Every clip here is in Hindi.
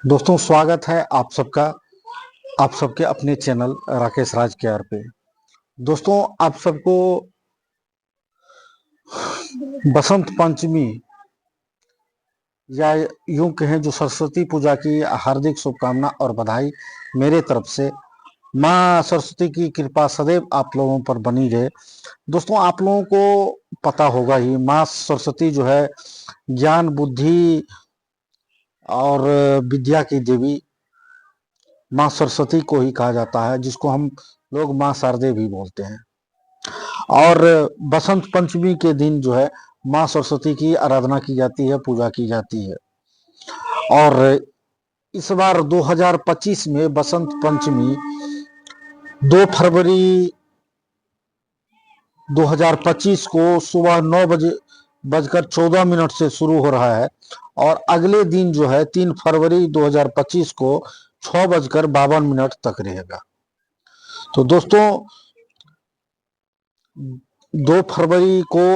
दोस्तों स्वागत है आप सबका आप सबके अपने चैनल राकेश राज केयर पे। दोस्तों आप सबको बसंत पंचमी या यूं कहें जो सरस्वती पूजा की हार्दिक शुभकामना और बधाई मेरे तरफ से। माँ सरस्वती की कृपा सदैव आप लोगों पर बनी रहे। दोस्तों आप लोगों को पता होगा ही, माँ सरस्वती जो है ज्ञान बुद्धि और विद्या की देवी माँ सरस्वती को ही कहा जाता है, जिसको हम लोग माँ शारदे भी बोलते हैं। और बसंत पंचमी के दिन जो है माँ सरस्वती की आराधना की जाती है, पूजा की जाती है। और इस बार 2025 में बसंत पंचमी 2 फरवरी 2025 को सुबह 9 बजे बजकर 14 मिनट से शुरू हो रहा है और अगले दिन जो है 3 फरवरी 2025 को 6 बजकर 52 मिनट तक रहेगा। तो दोस्तों 2 फरवरी को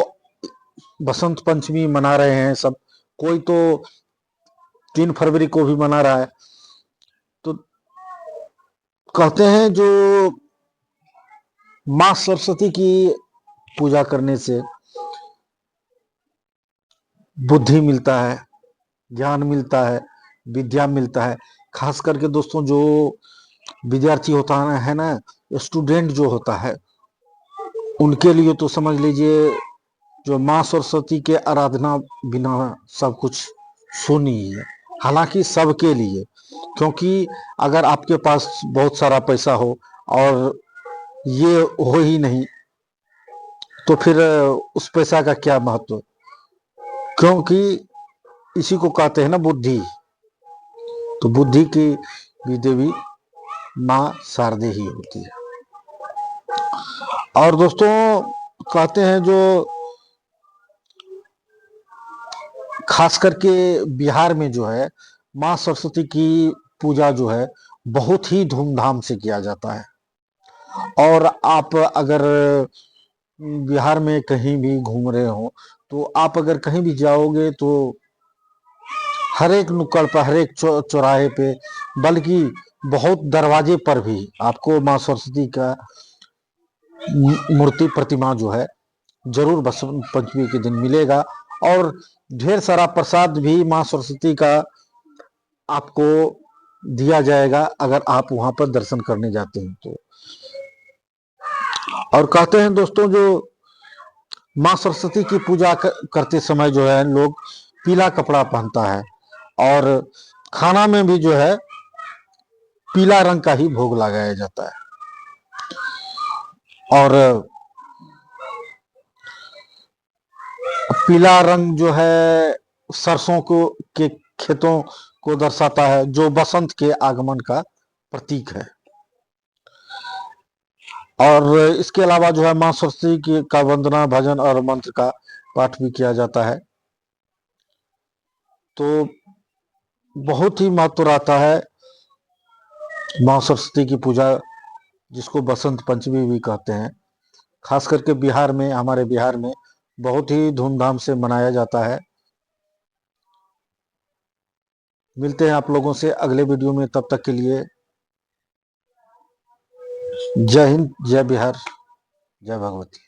बसंत पंचमी मना रहे हैं सब, कोई तो 3 फरवरी को भी मना रहा है। तो कहते हैं जो माँ सरस्वती की पूजा करने से बुद्धि मिलता है, ज्ञान मिलता है, विद्या मिलता है। खास करके दोस्तों जो विद्यार्थी होता है ना, स्टूडेंट जो होता है, उनके लिए तो समझ लीजिए जो माँ सरस्वती के आराधना बिना सब कुछ शून्य ही है। हालांकि सबके लिए, क्योंकि अगर आपके पास बहुत सारा पैसा हो और ये हो ही नहीं तो फिर उस पैसा का क्या महत्व, क्योंकि इसी को कहते हैं ना बुद्धि। तो बुद्धि की भी देवी माँ शारदे ही होती है। और दोस्तों कहते हैं जो खास करके बिहार में जो है माँ सरस्वती की पूजा जो है बहुत ही धूमधाम से किया जाता है। और आप अगर बिहार में कहीं भी घूम रहे हो तो आप अगर कहीं भी जाओगे तो हर एक नुक्कड़ पर, हर एक चौराहे पे, बल्कि बहुत दरवाजे पर भी आपको माँ सरस्वती का मूर्ति प्रतिमा जो है जरूर बसंत पंचमी के दिन मिलेगा। और ढेर सारा प्रसाद भी माँ सरस्वती का आपको दिया जाएगा अगर आप वहां पर दर्शन करने जाते हैं तो। और कहते हैं दोस्तों जो माँ सरस्वती की पूजा करते समय जो है लोग पीला कपड़ा पहनता है और खाना में भी जो है पीला रंग का ही भोग लगाया जाता है। और पीला रंग जो है सरसों को के खेतों को दर्शाता है, जो बसंत के आगमन का प्रतीक है। और इसके अलावा जो है माँ सरस्वती की का वंदना, भजन और मंत्र का पाठ भी किया जाता है। तो बहुत ही महत्व रहता है माँ सरस्वती की पूजा, जिसको बसंत पंचमी भी कहते हैं। खास करके बिहार में, हमारे बिहार में बहुत ही धूमधाम से मनाया जाता है। मिलते हैं आप लोगों से अगले वीडियो में, तब तक के लिए जय हिंद, जय बिहार, जय भगवती।